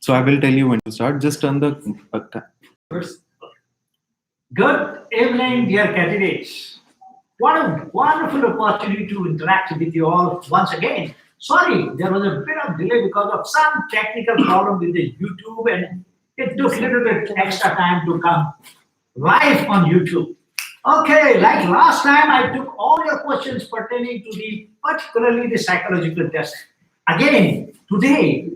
So I will tell you when to start. Just turn the Good evening, dear candidates. What a wonderful opportunity to interact with you all once again. Sorry, there was a bit of delay because of some technical problem with the YouTube, and it took a little bit extra time to come live on YouTube. Okay, like last time, I took all your questions pertaining to particularly the psychological test. Again, today,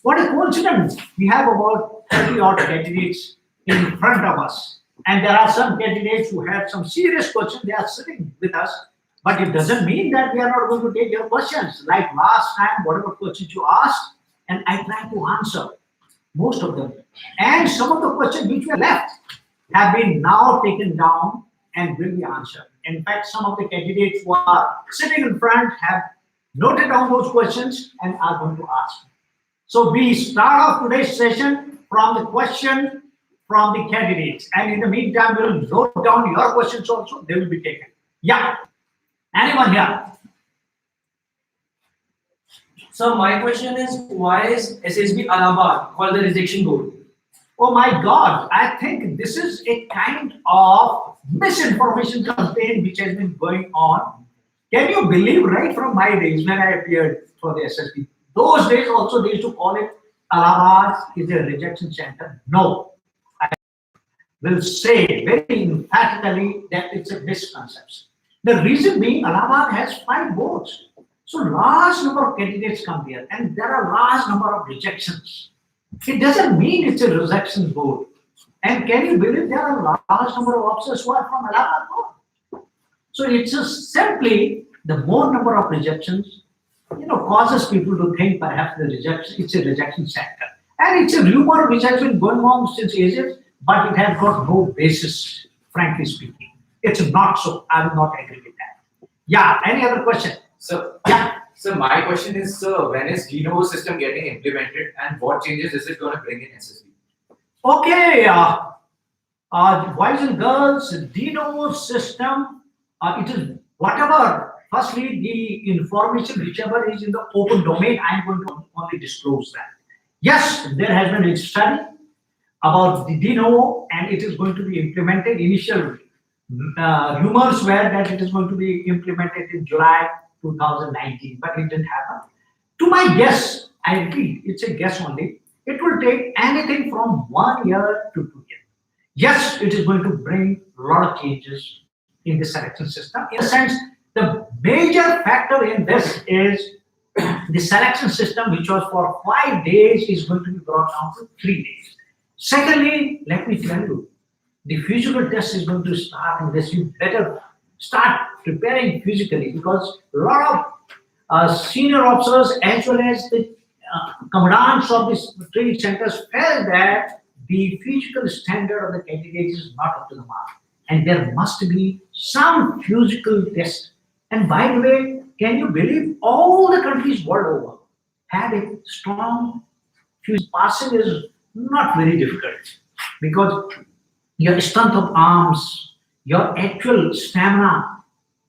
what a coincidence! We have about 30 odd candidates in front of us, and there are some candidates who have some serious questions. They are sitting with us, but it doesn't mean that we are not going to take your questions. Like last time, whatever questions you asked, and I tried to answer most of them. And some of the questions which were left have been now taken down and will be answered. In fact, some of the candidates who are sitting in front have noted down those questions and are going to ask. So we start off today's session from the question from the candidates. And in the meantime, we'll note down your questions also. They will be taken. Yeah. Anyone here? So my question is, why is SSB Allahabad called the rejection board? Oh my God, I think this is a kind of misinformation campaign which has been going on. Can you believe right from my days when I appeared for the SSB? Those days also they used to call it Allahabad is a rejection center. No, I will say very emphatically that it's a misconception. The reason being Allahabad has 5 boards. So large number of candidates come here and there are large number of rejections. It doesn't mean it's a rejection board. And can you believe there are large number of officers who are from Allahabad board? So it's just simply the more number of rejections, causes people to think perhaps it's a rejection center. And it's a rumor which has been going on since ages, but it has got no basis, frankly speaking. It's not so. I will not agree with that. Yeah, any other question? So, yeah. So my question is, when is de novo system getting implemented and what changes is it going to bring in SSB? Okay, boys and girls, de novo system, it is whatever. Firstly, the information, whichever is in the open domain, I'm going to only disclose that. Yes, there has been a study about the de novo and it is going to be implemented. Initial rumors were that it is going to be implemented in July 2019, but it didn't happen. To my guess, I repeat, it's a guess only, it will take anything from 1 year to 2 years. Yes, it is going to bring a lot of changes in the selection system. In a sense, the major factor in this is the selection system, which was for 5 days, is going to be brought down to 3 days. Secondly, let me tell you, the physical test is going to start in this. You better start preparing physically because a lot of senior officers as well as the commandants of these training centers felt that the physical standard of the candidates is not up to the mark. And there must be some physical test. And by the way, can you believe all the countries world over have a strong physical passing is not very difficult because your strength of arms, your actual stamina,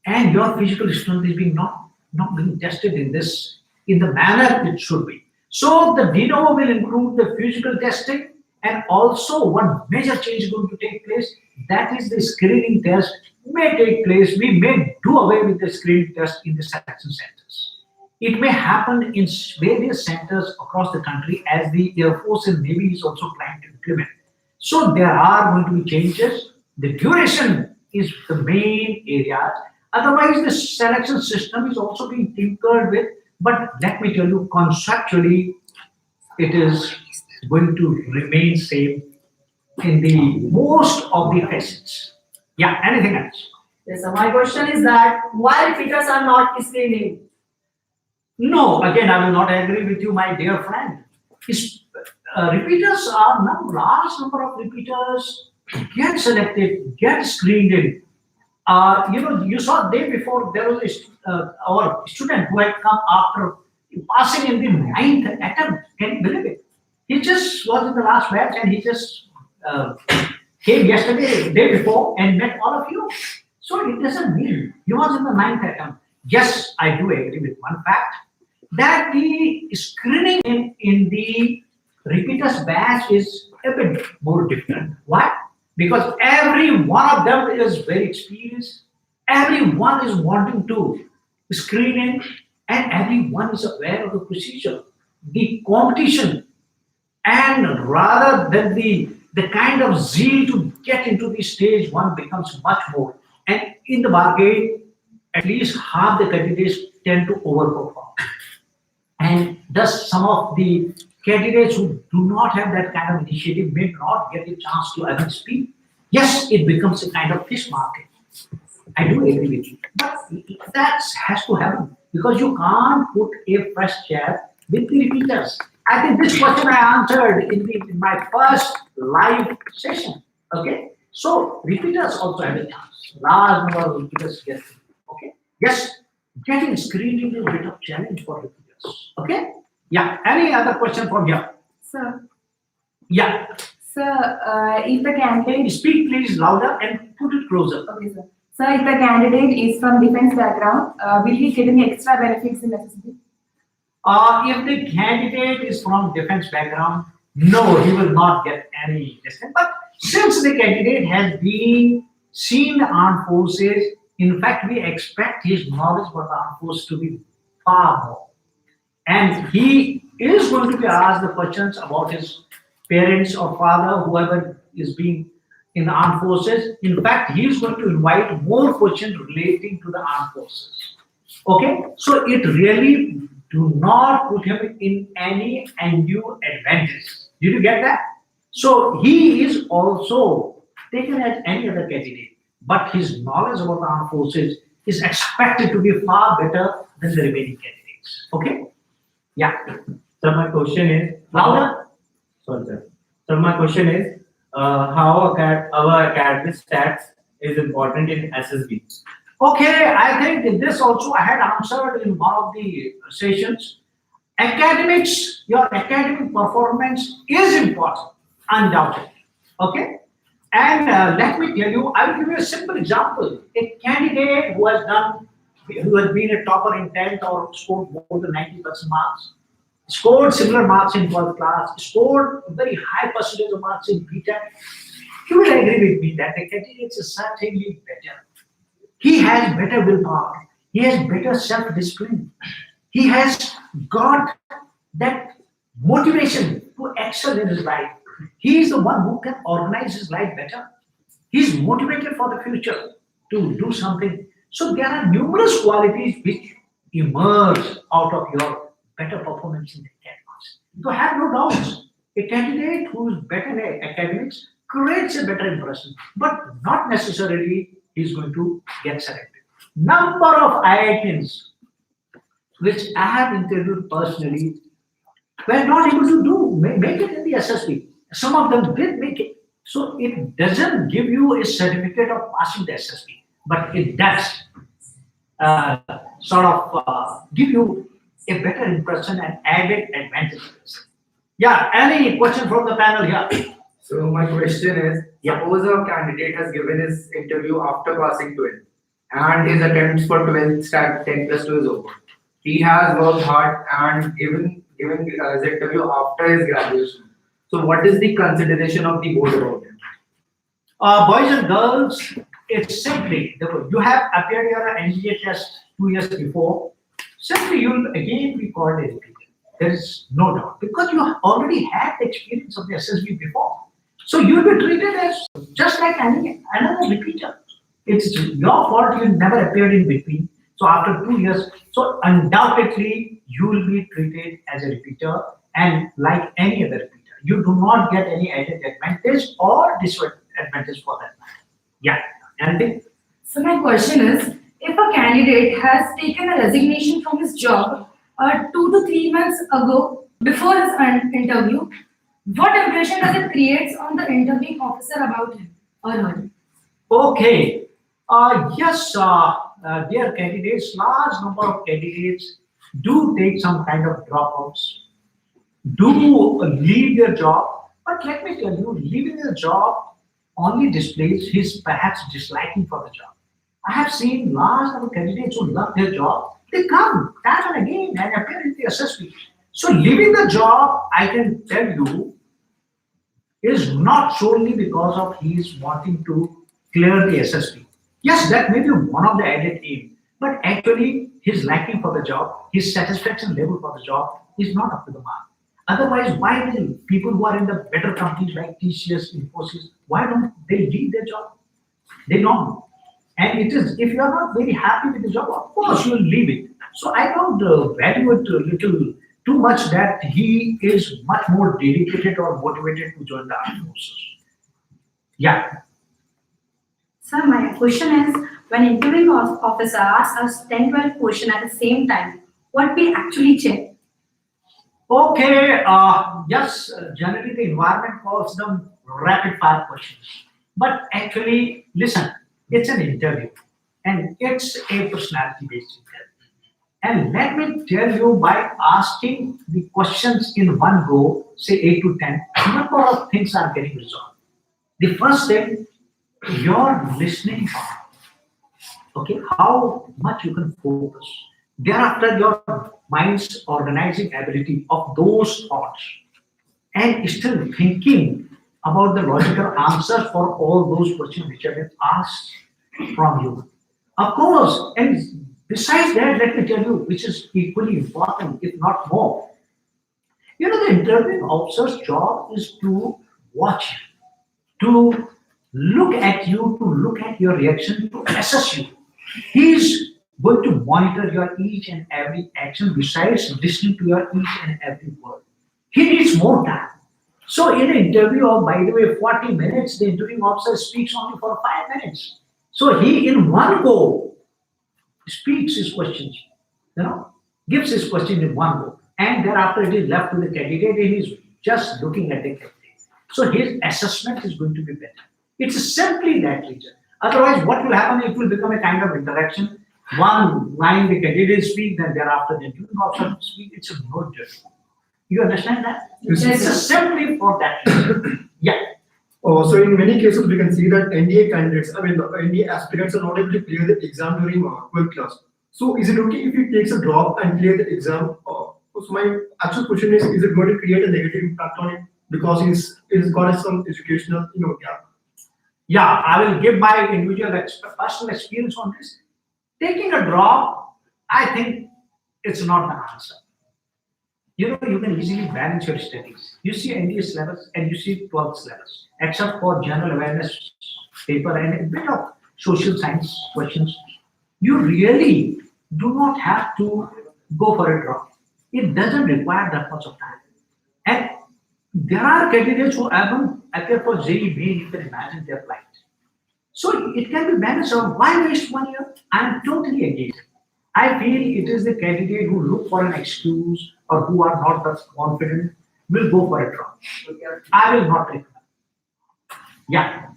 and your physical strength is being not being tested in the manner it should be. So the de novo will include the physical testing, and also one major change is going to take place. That is the screening test may take place. We may do away with the screening test in the selection centers. It may happen in various centers across the country as the Air Force and Navy is also planning to implement. So there are going to be changes. The duration is the main area. Otherwise, the selection system is also being tinkered with. But let me tell you, conceptually, it is going to remain same in the most of the cases. Yeah, anything else? Yes, so my question is that why repeaters are not screening? No, again, I will not agree with you, my dear friend. Repeaters are now large number of repeaters get selected, get screened in. You saw day before there was our student who had come after passing in the 9th attempt. Can you believe it? He just was in the last batch and he just came yesterday, day before, and met all of you. So it doesn't mean he was in the 9th attempt. Yes, I do agree with one fact that the screening in the Repeaters batch is a bit more different. Why? Because every one of them is very experienced, everyone is wanting to screen in, and everyone is aware of the procedure. The competition, and rather than the kind of zeal to get into the stage one becomes much more. And in the bargain, at least half the candidates tend to overperform. And thus, some of the candidates who do not have that kind of initiative may not get a chance to even speak. Yes, it becomes a kind of fish market. I do agree with you. But that has to happen because you can't put a fresh chair with the repeaters. I think this question I answered in my first live session. Okay? So repeaters also have a chance. Large number of repeaters get. Okay? Yes, getting screening is a bit of challenge for repeaters. Okay? Yeah. Any other question from here? Sir, Yeah. if the candidate, Speak please louder and put it closer. okay, sir. Sir, if the candidate is from defense background, will he get any extra benefits in SSB? If the candidate is from defense background, no, he will not get any discount. But since the candidate has been seen the armed forces, in fact, we expect his knowledge about the armed force to be far more. And he is going to be asked the questions about his parents or father, whoever is being in the armed forces. In fact, he is going to invite more questions relating to the armed forces. Okay, so it really do not put him in any undue advantage. Did you get that? So he is also taken as any other candidate, but his knowledge about the armed forces is expected to be far better than the remaining candidates. Okay? Yeah. So my question is, Louder? sorry, sir. So my question is, how our academic stats is important in SSB? Okay, I think in this also I had answered in one of the sessions. Academics, your academic performance is important, undoubtedly. Okay? And let me tell you, I will give you a simple example. A candidate who has been a topper in 10th or scored more than 90% marks, scored similar marks in 12th class, scored very high percentage of marks in BTEC, you will agree with me that the candidate is certainly better. He has better willpower. He has better self-discipline. He has got that motivation to excel in his life. He is the one who can organize his life better. He is motivated for the future to do something. So there are numerous qualities which emerge out of your better performance in the academics. So have no doubts. A candidate who is better in academics creates a better impression, but not necessarily is going to get selected. Number of IITians which I have interviewed personally were not able to make it in the SSB. Some of them did make it. So it doesn't give you a certificate of passing the SSB, but it does give you a better impression and added advantages. Yeah, any question from the panel here? So my question is, Yeah. suppose a candidate has given his interview after passing 12th and his attempts for 12th stat 10 plus 2 is over. He has worked hard and given his interview after his graduation. So what is the consideration of the board about him? Boys and girls, it's simply, you have appeared your NDA test 2 years before, simply you will again be called a repeater. There is no doubt, because you already had the experience of the SSB before. So you'll be treated as just like another repeater. It's your fault you never appeared in between. So after 2 years, so undoubtedly you will be treated as a repeater and like any other repeater. You do not get any added advantage or disadvantage for that matter. Yeah. Anything? So my question is, if a candidate has taken a resignation from his job 2 to 3 months ago before his interview, what impression does it create on the interviewing officer about him or her? Okay. Yes, dear candidates, large number of candidates do take some kind of dropouts, do leave their job. But let me tell you, leaving the job only displays his perhaps disliking for the job. I have seen large number of candidates who love their job. They come time and again and appear in the SSB. So leaving the job, I can tell you, is not solely because of he is wanting to clear the SSB. Yes, that may be one of the added aim, but actually his liking for the job, his satisfaction level for the job is not up to the mark. Otherwise, why will people who are in the better companies like TCS, Infosys, why don't they leave their job? They don't. And it is, if you are not very happy with the job, of course you will leave it. So I don't value it a little too much that he is much more dedicated or motivated to join the armed forces. Yeah. Sir, my question is, when interviewing officer asks us 10-12 questions at the same time, what we actually check? Okay, yes, generally the environment calls them rapid fire questions. But actually, listen, it's an interview and it's a personality based interview. And let me tell you, by asking the questions in one go, say 8 to 10, a number of things are getting resolved. The first thing, your listening power. Okay, how much you can focus. Thereafter, your mind's organizing ability of those thoughts and still thinking about the logical answers for all those questions which have been asked from you. Of course, and besides that, let me tell you, which is equally important, if not more. You know, the interviewing officer's job is to watch you, to look at you, to look at your reaction, to assess you. He's going to monitor your each and every action besides listening to your each and every word. He needs more time. So in an interview of, by the way, 40 minutes, the interviewing officer speaks only for 5 minutes. So he in one go speaks his questions, gives his question in one go. And thereafter it is left to the candidate and he's just looking at the candidate. So his assessment is going to be better. It's simply that reason. Otherwise, what will happen? It will become a kind of interaction. One line the candidate speak, then thereafter the interviewing officer speak. It's a no different. You understand that? Yes, It's sir. simply for that reason. Yeah. So in many cases, we can see that NDA candidates, I mean, the NDA aspirants are not able to clear the exam during 12th class. So is it okay if he takes a drop and clear the exam? So my actual question is it going to create a negative impact on it because he's got some educational, gap? Yeah, I will give my individual personal experience on this. Taking a drop, I think it's not the answer. You can easily balance your studies. You see NDA syllabus and you see 12th syllabus, except for general awareness paper and a bit of social science questions. You really do not have to go for a drop. It doesn't require that much of time. And there are candidates who haven't appeared for JEE main, you can imagine their plight. So it can be managed on why waste 1 year? I am totally against it. I feel it is the candidate who look for an excuse or who are not that confident will go for a drop. I will not recommend. Yeah.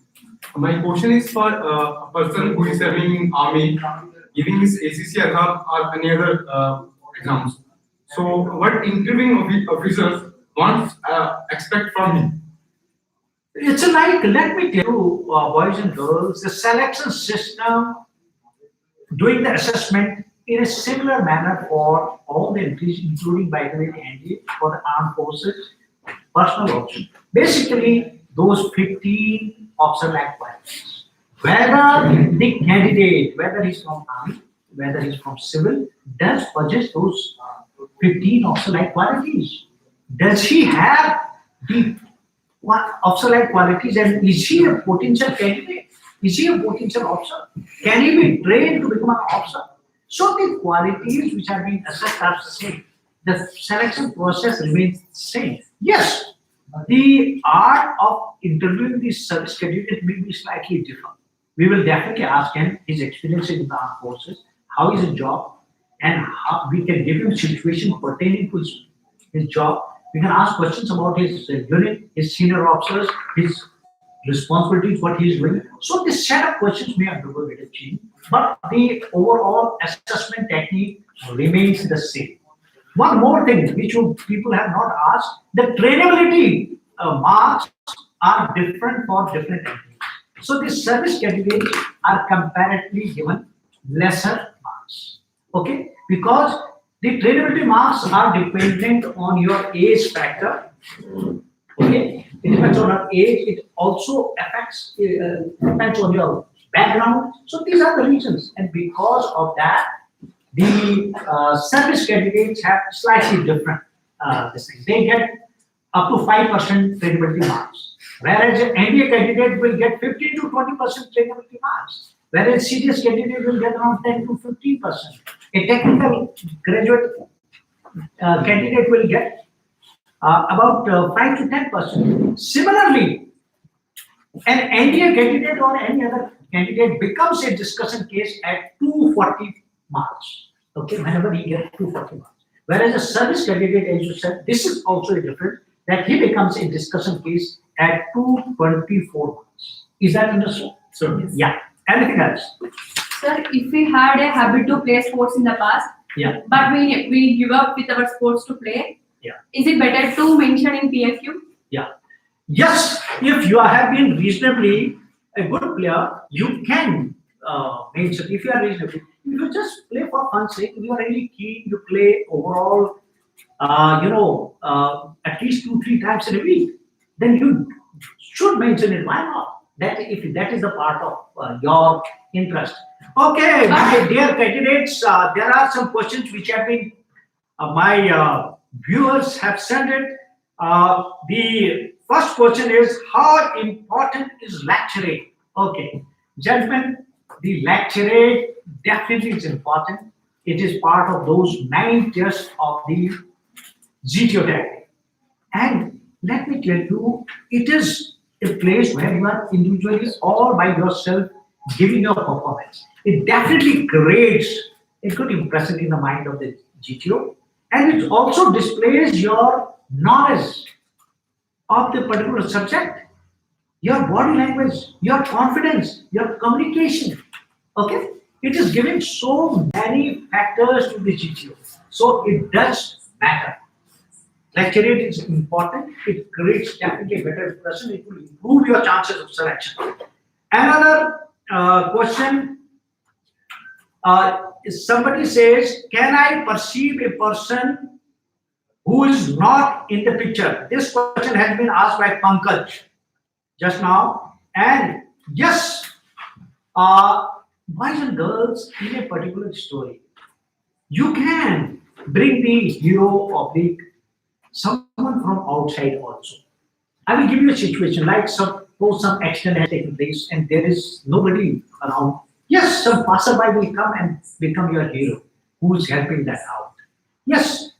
My question is for a person who is serving in army, giving his ACC exam or any other exams. So, what interviewing officers wants expect from him? It's like, let me tell you, boys and girls, the selection system doing the assessment in a similar manner for all the entries, including, by the way, the NDA for the armed forces, personal option. Basically, those 15 officer-like qualities. Whether the candidate, whether he's from army, whether he's from civil, does possess those 15 officer-like qualities. Does he have the officer-like qualities and is he a potential candidate? Is he a potential officer? Can he be trained to become an officer? So the qualities which are being assessed are the same. The selection process remains the same. Yes, the art of interviewing the service candidate will be slightly different. We will definitely ask him his experience in the armed forces, how is his job, and how we can give him situation pertaining to his job. We can ask questions about his unit, his senior officers, his responsibilities, what he is doing. So this set of questions may undergo a bit of change, but the overall assessment technique remains the same. One more thing which people have not asked, the trainability marks are different for different entities. So the service candidates are comparatively given lesser marks. Okay, because The trainability marks are dependent on your age factor. Okay, it depends on your age. It also affects depends on your background. So these are the reasons, and because of that, the service candidates have slightly different this thing. They get up to 5% trainability marks, whereas an NDA candidate will get 15 to 20% trainability marks, whereas serious candidate will get around 10 to 15%. A technical graduate candidate will get about 5 to 10%. Similarly, an NDA candidate or any other candidate becomes a discussion case at 240 marks. Okay, whenever he gets 240 marks. Whereas a service candidate, as you said, this is also a different, that he becomes a discussion case at 224 marks. Is that understood? So, Yeah. Anything else? Sir, if we had a habit to play sports in the past, Yeah. but we give up with our sports to play, Yeah. is it better to mention in PFQ? Yes, if you have been reasonably a good player, you can mention if you are reasonably. If you just play for fun's sake, if you are really keen, you play overall, at least 2-3 times in a week, then you should mention it. Why not? That if that is a part of your interest. Okay, my dear candidates, there are some questions which have been my viewers have sent it. The first question is, how important is lecturate? Okay, gentlemen, the lecturate definitely is important. It is part of those 9 tests of the GTO technique. And let me tell you, it is a place where you are individually all by yourself giving your performance. It definitely creates a good impression in the mind of the GTO, and it also displays your knowledge of the particular subject, your body language, your confidence, your communication. Okay, it is giving so many factors to the GTO, so it does matter. Lecturate is important. It creates definitely a better impression. It will improve your chances of selection. Another question. Somebody says, can I perceive a person who is not in the picture? This question has been asked by Pankaj just now. And yes, boys and girls in a particular story, you can bring the hero of the someone from outside also. I will give you a situation like suppose some accident has taken place and there is nobody around. Yes, some passerby will come and become your hero who is helping that out. Yes,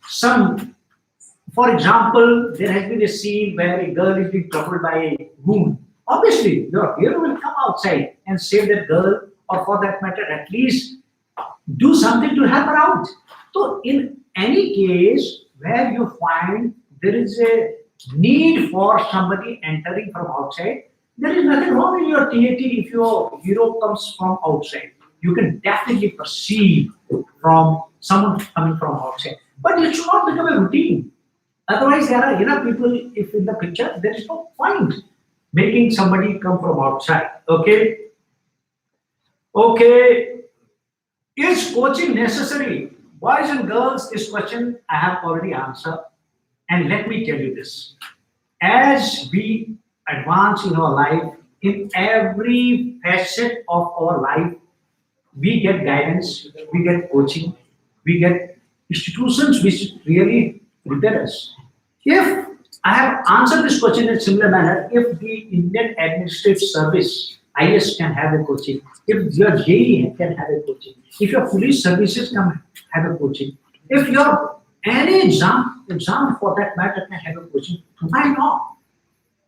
for example, there has been a scene where a girl is being troubled by a goon. Obviously, your hero will come outside and save that girl, or for that matter, at least do something to help her out. So, in any case where you find there is a need for somebody entering from outside, there is nothing wrong in your TAT if your hero comes from outside. You can definitely perceive from someone coming from outside. But it should not become a routine. Otherwise, there are enough people if in the picture, there is no point making somebody come from outside. Okay? Okay. Is coaching necessary? Boys and girls, this question I have already answered. And let me tell you this. As we advance in our life, in every facet of our life, we get guidance, we get coaching, we get institutions which really prepare us. If I have answered this question in a similar manner, if the Indian Administrative Service, IS can have a coaching, if your JE can have a coaching, if your police services can have a coaching, if your any exam for that matter can have a coaching, why not?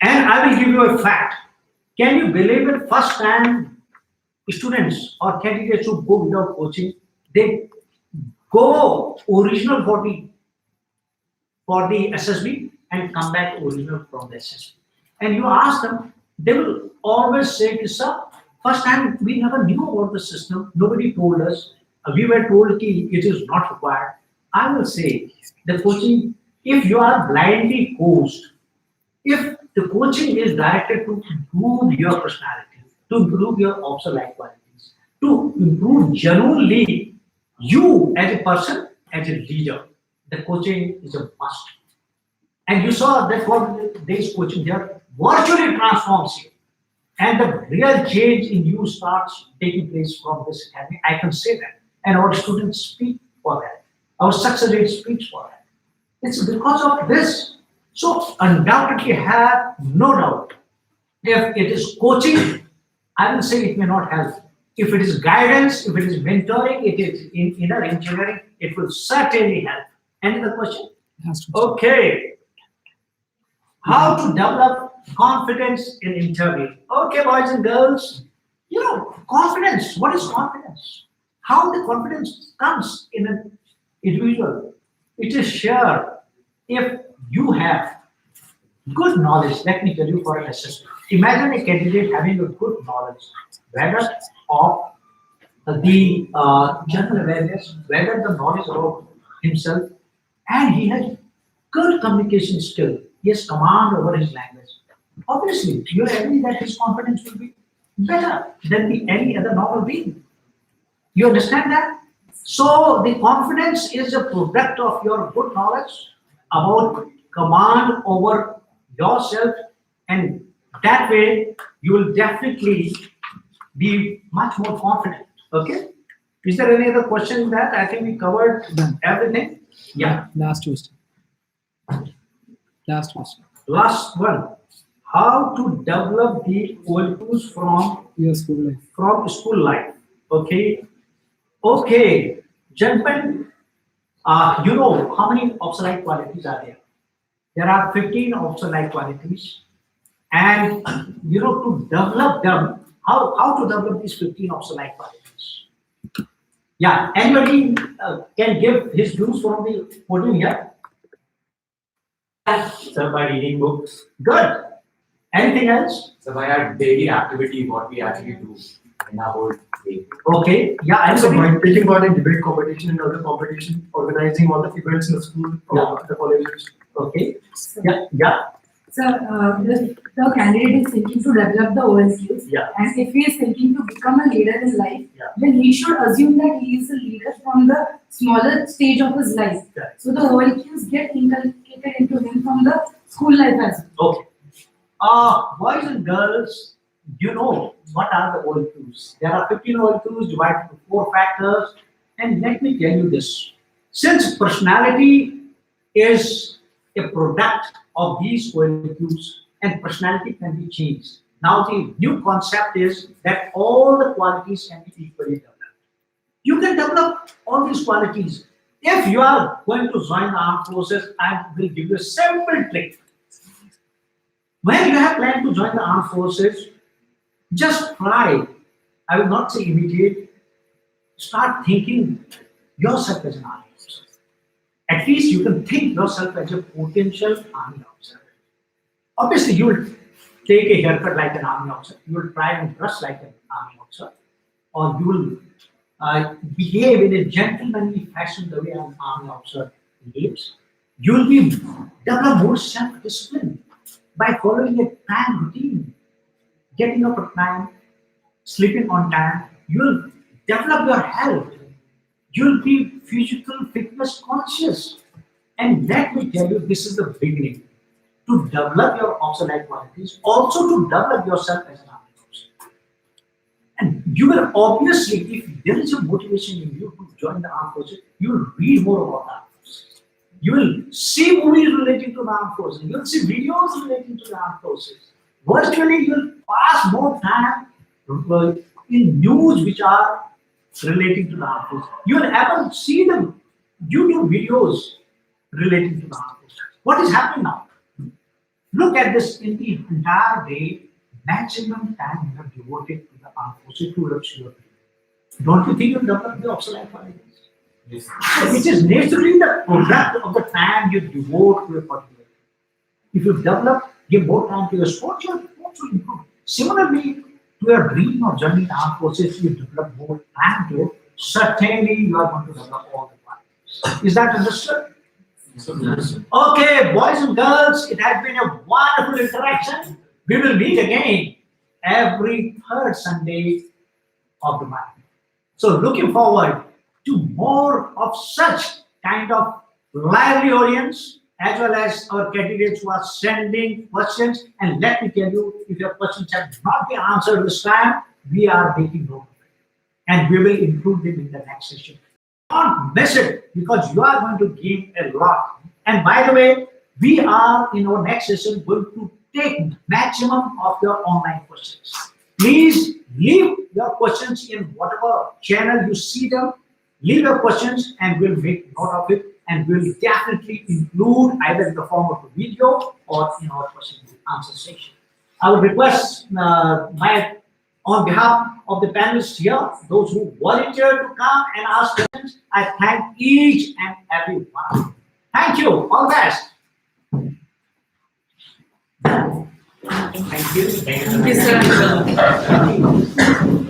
And I will give you a fact. Can you believe it? First time students or candidates who go without coaching, they go original for the SSB and come back original from the SSB. And you ask them, they will always say, sir, first time we never knew about the system, nobody told us, we were told that it is not required. I will say, the coaching, if you are blindly coached, if the coaching is directed to improve your personality, to improve your officer-like qualities, to improve genuinely you as a person as a leader, the coaching is a must. And you saw that for days coaching there virtually transforms you. And the real change in you starts taking place from this academy. I can say that. And our students speak for that. Our success rate speaks for that. It's because of this. So undoubtedly have no doubt. If it is coaching, I will say it may not help. If it is guidance, if it is mentoring, it is in inner engineering, it will certainly help. Any other question? Okay. How to develop confidence in interview? Okay, boys and girls. Confidence. What is confidence? How the confidence comes in an individual? It is sure if you have good knowledge. Let me tell you for an SSB. Imagine a candidate having a good knowledge, whether of the general awareness, whether the knowledge of himself, and he has good communication skill. He has command over his language. Obviously, you agree that his confidence will be better than any other normal being. You understand that? So the confidence is a product of your good knowledge about command over yourself, and that way you will definitely be much more confident. Okay? Is there any other question in that? I think we covered everything. Yeah. Last question. Last question. Last one. How to develop the qualities from Your school life. school life? Okay. Okay, gentlemen. You know how many obsolete qualities are there? There are 15 obsolete qualities, and to develop them. How to develop these 15 obsolete qualities? Yeah. Anybody can give his views from the podium here? Sir, by reading books. Good. Anything else? So by our daily activity, what we actually do in our whole day. Okay. Yeah. So Anybody? by taking part in debate competition and other competition, organizing all the events in the school, the colleges. Okay. Yeah. Yeah. So, if the candidate is thinking to develop the OL skills, Yeah. and if he is thinking to become a leader in life, Yeah. then he should assume that he is a leader from the smaller stage of his life. Yeah. So the OL skills get inculcated into him from the school life as well. Okay. Boys and girls, you know what are the OLQs? There are 15 OLQs divided into 4 factors. And let me tell you this. Since personality is a product of these OLQs and personality can be changed. Now the new concept is that all the qualities can be equally developed. You can develop all these qualities. If you are going to join the armed forces, I will give you a simple trick. When you have planned to join the armed forces, just try, I will not say imitate, start thinking yourself as an army officer. At least you can think yourself as a potential army officer. Obviously, you will take a haircut like an army officer, you will try and dress like an army officer, or you will behave in a gentlemanly fashion the way an army officer behaves. You will be develop more self-discipline by following a time routine, getting up at time, sleeping on time. You will develop your health. You will be physical fitness conscious. And let me tell you, this is the beginning. To develop your obsolete qualities, also to develop yourself as an army officer. And you will obviously, if there is a motivation in you to join the armed forces, you will read more about the armed forces. You will see movies relating to the armed forces. You will see videos relating to the armed forces. Virtually, you will pass more time in news which are relating to the armed forces. You will ever see them YouTube videos relating to the armed forces. What is happening now? Look at this in the entire day, maximum time you have devoted to the armed forces to luxury. Don't you think you develop the obsolete qualities? Yes. So it is naturally the product of the time you devote to a particular thing. If you develop, give more time to your sports, your sports will improve. Similarly, to your dream of joining the armed forces, you develop more time to it. Certainly, you are going to develop all the qualities. Is that understood? Okay, boys and girls, it has been a wonderful interaction. We will meet again every third Sunday of the month. So looking forward to more of such kind of lively audience, as well as our candidates who are sending questions. And let me tell you, if your questions have not been answered this time, we are taking note of it. And we will include them in the next session. Don't miss it, because you are going to gain a lot. And by the way, we are in our next session going to take maximum of your online questions. Please leave your questions in whatever channel you see them. Leave your questions and we'll make note of it, and we'll definitely include either in the form of a video or in our question and answer session. I would request on behalf of the panelists here, those who volunteered to come and ask questions, I thank each and every one of you. Thank you. All the best. Thank you. Thank you, sir.